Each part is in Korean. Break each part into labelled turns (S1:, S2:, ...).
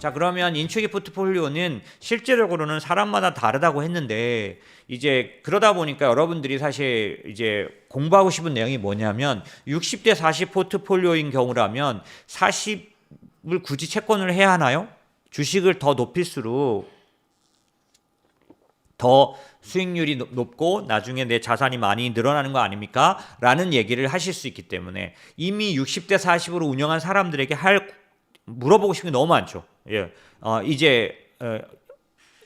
S1: 자, 그러면 인축이 포트폴리오는 실제적으로는 사람마다 다르다고 했는데 이제 그러다 보니까 여러분들이 사실 이제 공부하고 싶은 내용이 뭐냐면 60대 40 포트폴리오인 경우라면 40을 굳이 채권을 해야 하나요? 주식을 더 높일수록 더 수익률이 높고 나중에 내 자산이 많이 늘어나는 거 아닙니까? 라는 얘기를 하실 수 있기 때문에 이미 60대 40으로 운영한 사람들에게 물어보고 싶은 게 너무 많죠. 예. 이제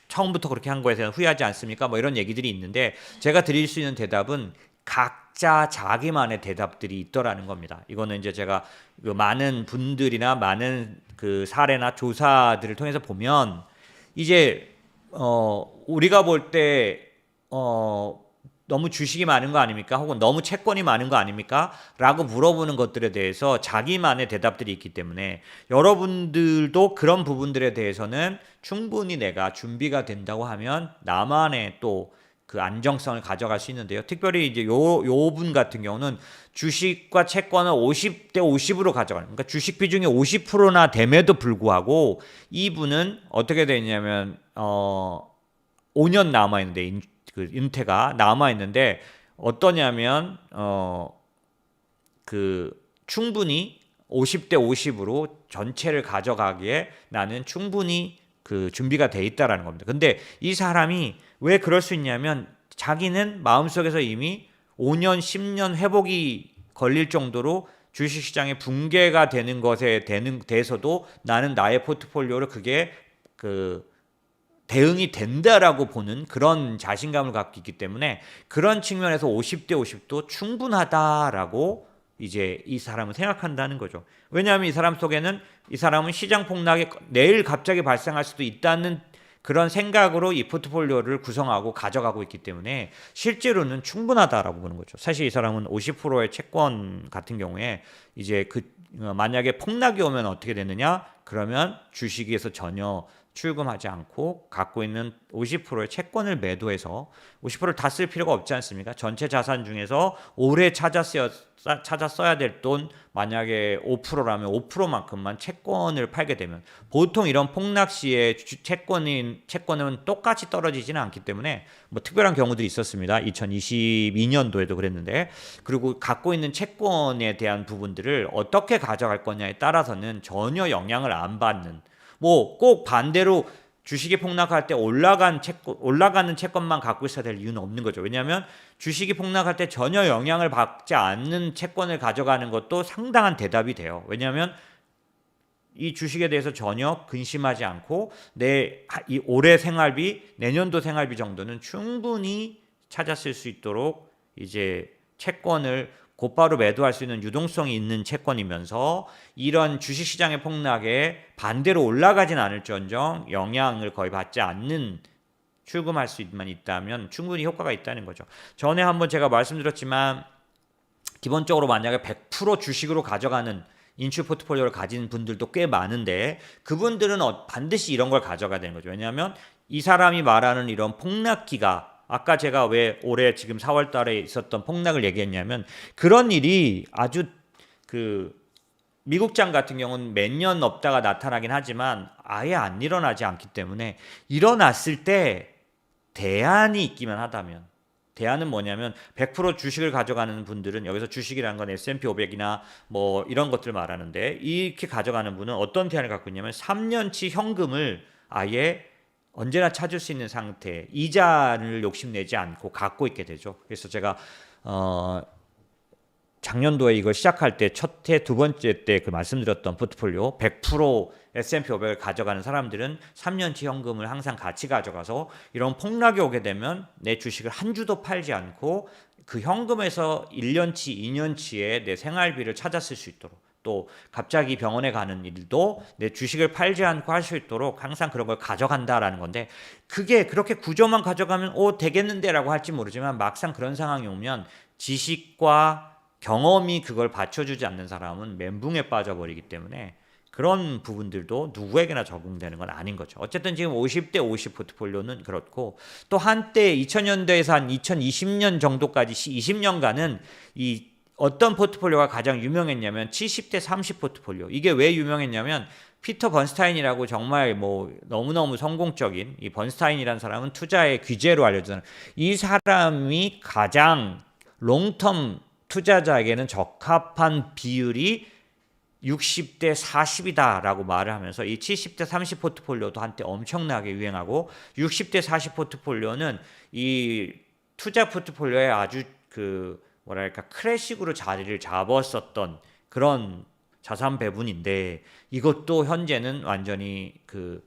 S1: 처음부터 그렇게 한 거에 대해서 후회하지 않습니까? 뭐 이런 얘기들이 있는데 제가 드릴 수 있는 대답은 각자 자기만의 대답들이 있더라는 겁니다. 이거는 이제 제가 그 많은 분들이나 많은 그 사례나 조사들을 통해서 보면 이제 우리가 볼 때 너무 주식이 많은 거 아닙니까? 혹은 너무 채권이 많은 거 아닙니까? 라고 물어보는 것들에 대해서 자기만의 대답들이 있기 때문에 여러분들도 그런 부분들에 대해서는 충분히 내가 준비가 된다고 하면 나만의 또 그 안정성을 가져갈 수 있는데요. 특별히 이제 요 분 같은 경우는 주식과 채권을 50대 50으로 가져가는, 그러니까 주식 비중이 50%나 됨에도 불구하고 이분은 어떻게 되냐면 5년 남아 있는데 그 은퇴가 남아 있는데 어떠냐면 그 충분히 50대 50으로 전체를 가져가기에 나는 충분히 그 준비가 돼 있다라는 겁니다. 근데 이 사람이 왜 그럴 수 있냐면 자기는 마음속에서 이미 5년, 10년 회복이 걸릴 정도로 주식시장의 붕괴가 되는 것에 대해서도 나는 나의 포트폴리오를 그게 그 대응이 된다라고 보는 그런 자신감을 갖고 있기 때문에 그런 측면에서 50대 50도 충분하다라고 이제 이 사람은 생각한다는 거죠. 왜냐하면 이 사람은 시장 폭락이 내일 갑자기 발생할 수도 있다는 그런 생각으로 이 포트폴리오를 구성하고 가져가고 있기 때문에 실제로는 충분하다라고 보는 거죠. 사실 이 사람은 50%의 채권 같은 경우에 이제 만약에 폭락이 오면 어떻게 되느냐? 그러면 주식에서 전혀 출금하지 않고 갖고 있는 50%의 채권을 매도해서 50%를 다 쓸 필요가 없지 않습니까? 전체 자산 중에서 올해 찾아 써야 될 돈 만약에 5%라면 5%만큼만 채권을 팔게 되면 보통 이런 폭락 시에 채권은 똑같이 떨어지지는 않기 때문에 뭐 특별한 경우들이 있었습니다. 2022년도에도 그랬는데 그리고 갖고 있는 채권에 대한 부분들을 어떻게 가져갈 거냐에 따라서는 전혀 영향을 안 받는 뭐 꼭 반대로 주식이 폭락할 때 올라가는 채권만 갖고 있어야 될 이유는 없는 거죠. 왜냐하면 주식이 폭락할 때 전혀 영향을 받지 않는 채권을 가져가는 것도 상당한 대답이 돼요. 왜냐하면 이 주식에 대해서 전혀 근심하지 않고 이 올해 생활비, 내년도 생활비 정도는 충분히 찾아 쓸 수 있도록 이제 채권을 곧바로 매도할 수 있는 유동성이 있는 채권이면서 이런 주식시장의 폭락에 반대로 올라가진 않을지언정 영향을 거의 받지 않는 출금할 수만 있다면 충분히 효과가 있다는 거죠. 전에 한번 제가 말씀드렸지만 기본적으로 만약에 100% 주식으로 가져가는 인출 포트폴리오를 가진 분들도 꽤 많은데 그분들은 반드시 이런 걸 가져가야 되는 거죠. 왜냐하면 이 사람이 말하는 이런 폭락기가 아까 제가 왜 올해 지금 4월 달에 있었던 폭락을 얘기했냐면 그런 일이 아주 미국장 같은 경우는 몇 년 없다가 나타나긴 하지만 아예 안 일어나지 않기 때문에 일어났을 때 대안이 있기만 하다면 대안은 뭐냐면 100% 주식을 가져가는 분들은 여기서 주식이라는 건 S&P 500이나 뭐 이런 것들 말하는데 이렇게 가져가는 분은 어떤 대안을 갖고 있냐면 3년치 현금을 아예 언제나 찾을 수 있는 상태, 이자를 욕심내지 않고 갖고 있게 되죠. 그래서 제가 작년도에 이걸 시작할 때 첫 해, 두 번째 때 그 말씀드렸던 포트폴리오 100% S&P 500을 가져가는 사람들은 3년치 현금을 항상 같이 가져가서 이런 폭락이 오게 되면 내 주식을 한 주도 팔지 않고 그 현금에서 1년치, 2년치의 내 생활비를 찾아 쓸 수 있도록 또 갑자기 병원에 가는 일도 내 주식을 팔지 않고 할 수 있도록 항상 그런 걸 가져간다라는 건데 그게 그렇게 구조만 가져가면 되겠는데 라고 할지 모르지만 막상 그런 상황이 오면 지식과 경험이 그걸 받쳐주지 않는 사람은 멘붕에 빠져버리기 때문에 그런 부분들도 누구에게나 적용되는 건 아닌 거죠. 어쨌든 지금 50대 50 포트폴리오는 그렇고 또 한때 2000년대에서 한 2020년 정도까지 20년간은 이 어떤 포트폴리오가 가장 유명했냐면 70대 30 포트폴리오. 이게 왜 유명했냐면 피터 번스타인이라고 정말 뭐 너무너무 성공적인 이 번스타인이라는 사람은 투자의 귀재로 알려져요. 이 사람이 가장 롱텀 투자자에게는 적합한 비율이 60대 40이다라고 말을 하면서 이 70대 30 포트폴리오도 한때 엄청나게 유행하고 60대 40 포트폴리오는 이 투자 포트폴리오에 아주 그 뭐랄까 클래식으로 자리를 잡았었던 그런 자산 배분인데 이것도 현재는 완전히 그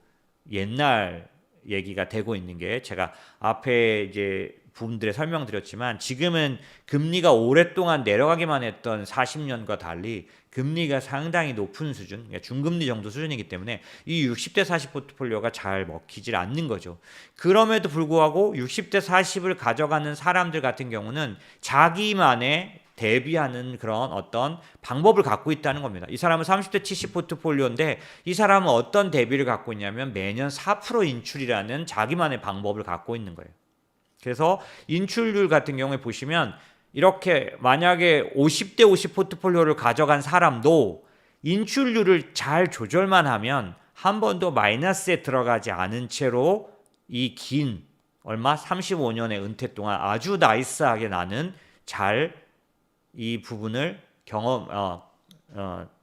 S1: 옛날 얘기가 되고 있는 게 제가 앞에 이제 부분들에 설명드렸지만 지금은 금리가 오랫동안 내려가기만 했던 40년과 달리 금리가 상당히 높은 수준, 그러니까 중금리 정도 수준이기 때문에 이 60대 40 포트폴리오가 잘 먹히질 않는 거죠. 그럼에도 불구하고 60대 40을 가져가는 사람들 같은 경우는 자기만의 대비하는 그런 어떤 방법을 갖고 있다는 겁니다. 이 사람은 30대 70 포트폴리오인데 이 사람은 어떤 대비를 갖고 있냐면 매년 4% 인출이라는 자기만의 방법을 갖고 있는 거예요. 그래서 인출률 같은 경우에 보시면 이렇게 만약에 50대 50 포트폴리오를 가져간 사람도 인출률을 잘 조절만 하면 한 번도 마이너스에 들어가지 않은 채로 이 긴 얼마 35년의 은퇴 동안 아주 나이스하게 나는 잘 이 부분을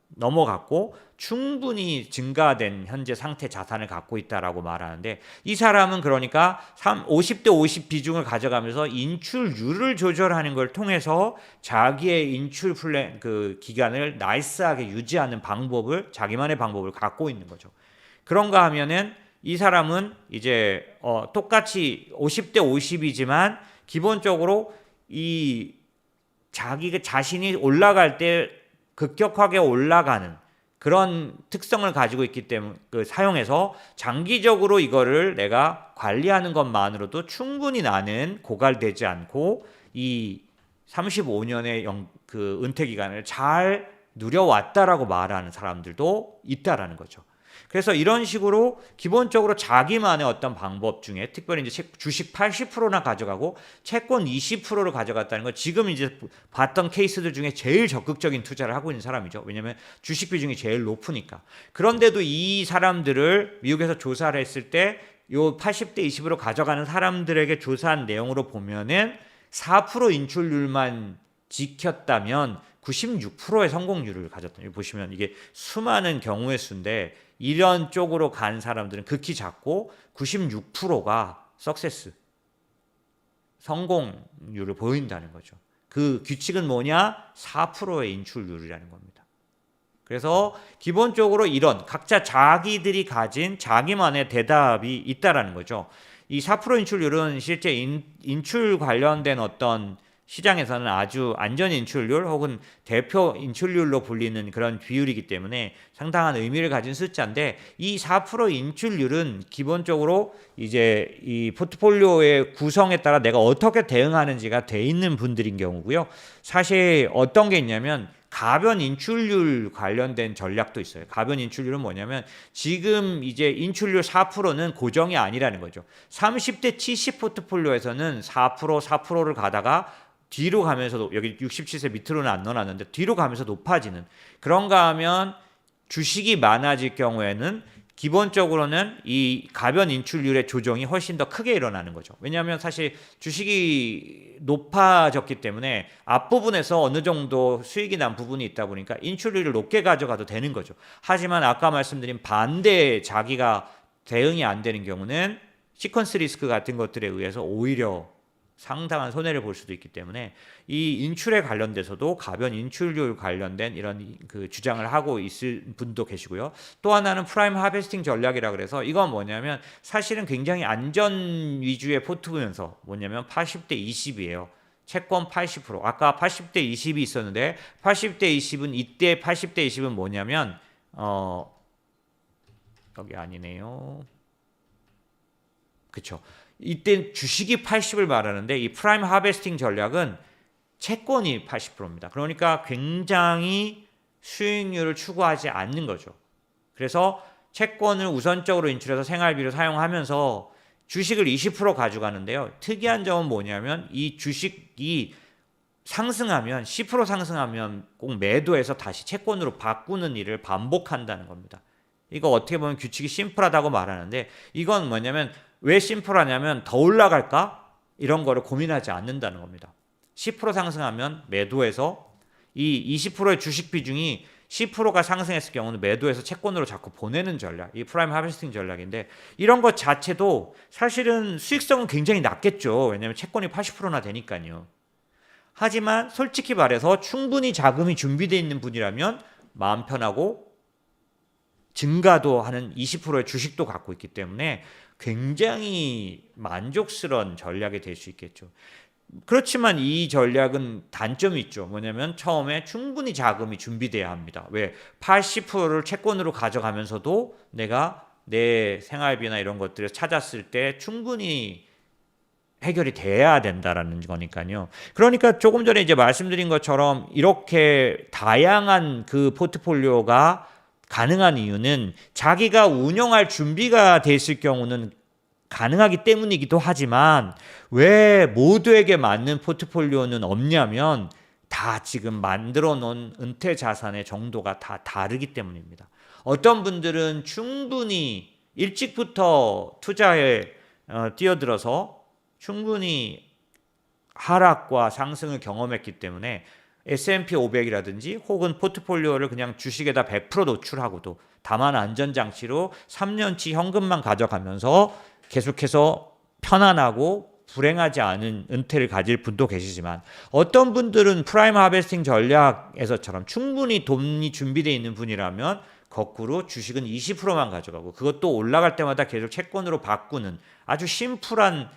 S1: 넘어갔고 충분히 증가된 현재 상태 자산을 갖고 있다라고 말하는데 이 사람은 그러니까 50대 50 비중을 가져가면서 인출률을 조절하는 걸 통해서 자기의 인출 플랜 그 기간을 나이스하게 유지하는 방법을 자기만의 방법을 갖고 있는 거죠. 그런가 하면은 이 사람은 이제 똑같이 50대 50이지만 기본적으로 이 자기가 자신이 올라갈 때 급격하게 올라가는 그런 특성을 가지고 있기 때문에 사용해서 장기적으로 이거를 내가 관리하는 것만으로도 충분히 나는 고갈되지 않고 이 35년의 그 은퇴 기간을 잘 누려왔다라고 말하는 사람들도 있다라는 거죠. 그래서 이런 식으로 기본적으로 자기만의 어떤 방법 중에 특별히 이제 주식 80%나 가져가고 채권 20%를 가져갔다는 건 지금 이제 봤던 케이스들 중에 제일 적극적인 투자를 하고 있는 사람이죠. 왜냐하면 주식 비중이 제일 높으니까. 그런데도 이 사람들을 미국에서 조사를 했을 때 요 80대 20으로 가져가는 사람들에게 조사한 내용으로 보면은 4% 인출률만 지켰다면 96%의 성공률을 가졌다. 여기 보시면 이게 수많은 경우의 수인데 이런 쪽으로 간 사람들은 극히 작고 96%가 석세스 성공률을 보인다는 거죠. 그 규칙은 뭐냐? 4%의 인출률이라는 겁니다. 그래서 기본적으로 이런 각자 자기들이 가진 자기만의 대답이 있다라는 거죠. 이 4% 인출률은 실제 인출 관련된 어떤 시장에서는 아주 안전 인출률 혹은 대표 인출률로 불리는 그런 비율이기 때문에 상당한 의미를 가진 숫자인데 이 4% 인출률은 기본적으로 이제 이 포트폴리오의 구성에 따라 내가 어떻게 대응하는지가 돼 있는 분들인 경우고요. 사실 어떤 게 있냐면 가변 인출률 관련된 전략도 있어요. 가변 인출률은 뭐냐면 지금 이제 인출률 4%는 고정이 아니라는 거죠. 30대 70 포트폴리오에서는 4%를 가다가 뒤로 가면서도 여기 67세 밑으로는 안 넣어놨는데 뒤로 가면서 높아지는 그런가 하면 주식이 많아질 경우에는 기본적으로는 이 가변 인출률의 조정이 훨씬 더 크게 일어나는 거죠. 왜냐하면 사실 주식이 높아졌기 때문에 앞부분에서 어느 정도 수익이 난 부분이 있다 보니까 인출률을 높게 가져가도 되는 거죠. 하지만 아까 말씀드린 반대 자기가 대응이 안 되는 경우는 시퀀스 리스크 같은 것들에 의해서 오히려 상당한 손해를 볼 수도 있기 때문에 이 인출에 관련돼서도 가변 인출률 관련된 이런 그 주장을 하고 있을 분도 계시고요. 또 하나는 프라임 하베스팅 전략이라 그래서 이건 뭐냐면 사실은 굉장히 안전 위주의 포트면서 뭐냐면 80대 20이에요. 채권 80%. 아까 80대 20이 있었는데 80대 20은 이때 80대 20은 뭐냐면 여기 아니네요. 그렇죠. 이때 주식이 80을 말하는데 이 프라임 하베스팅 전략은 채권이 80%입니다. 그러니까 굉장히 수익률을 추구하지 않는 거죠. 그래서 채권을 우선적으로 인출해서 생활비로 사용하면서 주식을 20% 가져가는데요. 특이한 점은 뭐냐면 이 주식이 상승하면 10% 상승하면 꼭 매도해서 다시 채권으로 바꾸는 일을 반복한다는 겁니다. 이거 어떻게 보면 규칙이 심플하다고 말하는데 이건 뭐냐면 왜 심플하냐면 더 올라갈까? 이런 거를 고민하지 않는다는 겁니다. 10% 상승하면 매도해서 이 20%의 주식 비중이 10%가 상승했을 경우는 매도해서 채권으로 자꾸 보내는 전략, 이 프라임 하베스팅 전략인데 이런 것 자체도 사실은 수익성은 굉장히 낮겠죠. 왜냐하면 채권이 80%나 되니까요. 하지만 솔직히 말해서 충분히 자금이 준비되어 있는 분이라면 마음 편하고 증가도 하는 20%의 주식도 갖고 있기 때문에 굉장히 만족스러운 전략이 될 수 있겠죠. 그렇지만 이 전략은 단점이 있죠. 뭐냐면 처음에 충분히 자금이 준비돼야 합니다. 왜? 80%를 채권으로 가져가면서도 내가 내 생활비나 이런 것들을 찾았을 때 충분히 해결이 돼야 된다라는 거니까요. 그러니까 조금 전에 이제 말씀드린 것처럼 이렇게 다양한 그 포트폴리오가 가능한 이유는 자기가 운영할 준비가 돼 있을 경우는 가능하기 때문이기도 하지만 왜 모두에게 맞는 포트폴리오는 없냐면 다 지금 만들어 놓은 은퇴 자산의 정도가 다 다르기 때문입니다. 어떤 분들은 충분히 일찍부터 투자에 뛰어들어서 충분히 하락과 상승을 경험했기 때문에 S&P 500이라든지 혹은 포트폴리오를 그냥 주식에다 100% 노출하고도 다만 안전장치로 3년치 현금만 가져가면서 계속해서 편안하고 불행하지 않은 은퇴를 가질 분도 계시지만 어떤 분들은 프라임 하베스팅 전략에서처럼 충분히 돈이 준비되어 있는 분이라면 거꾸로 주식은 20%만 가져가고 그것도 올라갈 때마다 계속 채권으로 바꾸는 아주 심플한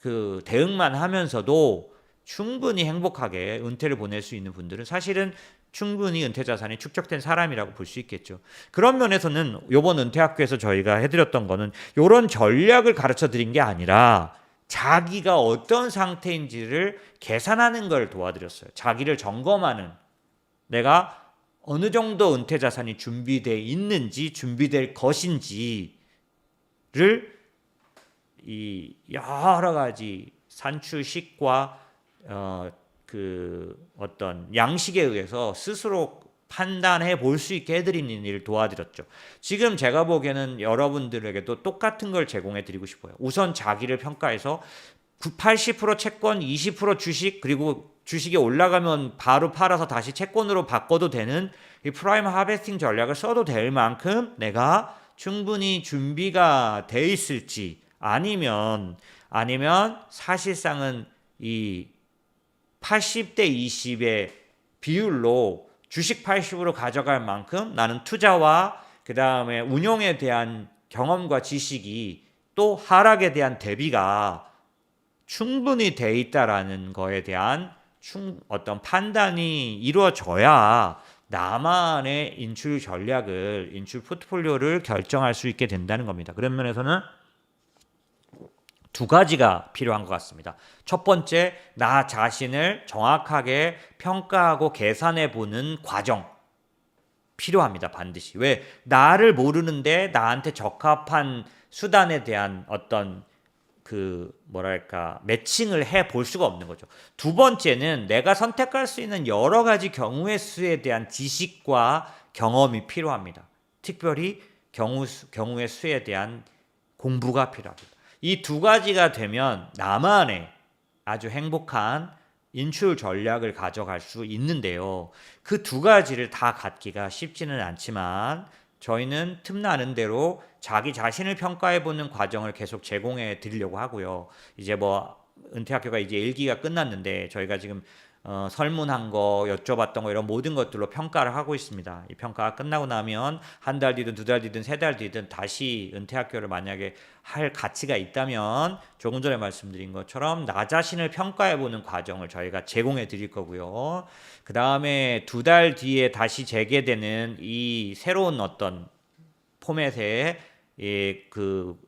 S1: 그 대응만 하면서도 충분히 행복하게 은퇴를 보낼 수 있는 분들은 사실은 충분히 은퇴 자산이 축적된 사람이라고 볼 수 있겠죠. 그런 면에서는 이번 은퇴학교에서 저희가 해드렸던 거는 이런 전략을 가르쳐 드린 게 아니라 자기가 어떤 상태인지를 계산하는 걸 도와드렸어요. 자기를 점검하는, 내가 어느 정도 은퇴 자산이 준비되어 있는지 준비될 것인지를 이 여러 가지 산추식과 그 어떤 양식에 의해서 스스로 판단해 볼 수 있게 해드리는 일을 도와드렸죠. 지금 제가 보기에는 여러분들에게도 똑같은 걸 제공해 드리고 싶어요. 우선 자기를 평가해서 80% 채권, 20% 주식, 그리고 주식이 올라가면 바로 팔아서 다시 채권으로 바꿔도 되는 이 프라임 하베스팅 전략을 써도 될 만큼 내가 충분히 준비가 돼 있을지 아니면 사실상은 이 80대 20의 비율로 주식 80으로 가져갈 만큼 나는 투자와 그 다음에 운용에 대한 경험과 지식이 또 하락에 대한 대비가 충분히 돼 있다라는 거에 대한 어떤 판단이 이루어져야 나만의 인출 전략을, 인출 포트폴리오를 결정할 수 있게 된다는 겁니다. 그런 면에서는 두 가지가 필요한 것 같습니다. 첫 번째, 나 자신을 정확하게 평가하고 계산해 보는 과정 필요합니다. 반드시. 왜? 나를 모르는데 나한테 적합한 수단에 대한 어떤 그 뭐랄까 매칭을 해 볼 수가 없는 거죠. 두 번째는 내가 선택할 수 있는 여러 가지 경우의 수에 대한 지식과 경험이 필요합니다. 특별히 경우의 수에 대한 공부가 필요합니다. 이 두 가지가 되면 나만의 아주 행복한 인출 전략을 가져갈 수 있는데요. 그 두 가지를 다 갖기가 쉽지는 않지만 저희는 틈나는 대로 자기 자신을 평가해보는 과정을 계속 제공해 드리려고 하고요. 이제 뭐 은퇴학교가 이제 1기가 끝났는데 저희가 지금 설문한 거, 여쭤봤던 거 이런 모든 것들로 평가를 하고 있습니다. 이 평가가 끝나고 나면 한 달 뒤든 두 달 뒤든 세 달 뒤든 다시 은퇴학교를 만약에 할 가치가 있다면 조금 전에 말씀드린 것처럼 나 자신을 평가해보는 과정을 저희가 제공해 드릴 거고요. 그 다음에 두 달 뒤에 다시 재개되는 이 새로운 어떤 포맷의 그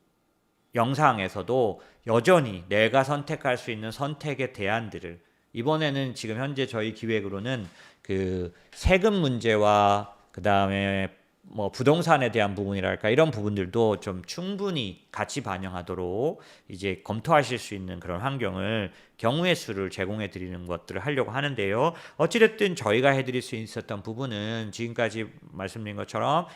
S1: 영상에서도 여전히 내가 선택할 수 있는 선택의 대안들을 이번에는 지금 현재 저희 기획으로는 그 세금 문제와 그 다음에 뭐 부동산에 대한 부분이랄까 이런 부분들도 좀 충분히 같이 반영하도록 이제 검토하실 수 있는 그런 환경을 경우의 수를 제공해 드리는 것들을 하려고 하는데요. 어찌됐든 저희가 해드릴 수 있었던 부분은 지금까지 말씀드린 것처럼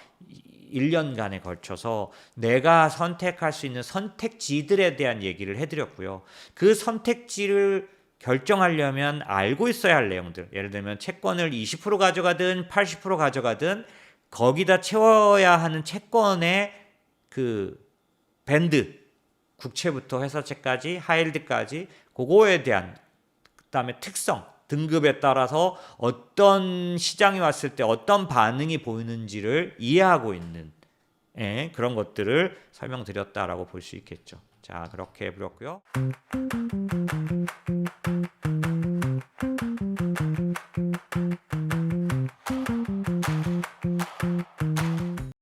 S1: 1년간에 걸쳐서 내가 선택할 수 있는 선택지들에 대한 얘기를 해드렸고요. 그 선택지를 결정하려면 알고 있어야 할 내용들, 예를 들면 채권을 20% 가져가든 80% 가져가든 거기다 채워야 하는 채권의 그 밴드, 국채부터 회사채까지 하이힐드까지 그거에 대한, 그다음에 특성, 등급에 따라서 어떤 시장이 왔을 때 어떤 반응이 보이는지를 이해하고 있는 그런 것들을 설명드렸다라고 볼 수 있겠죠. 자, 그렇게 해보렸고요.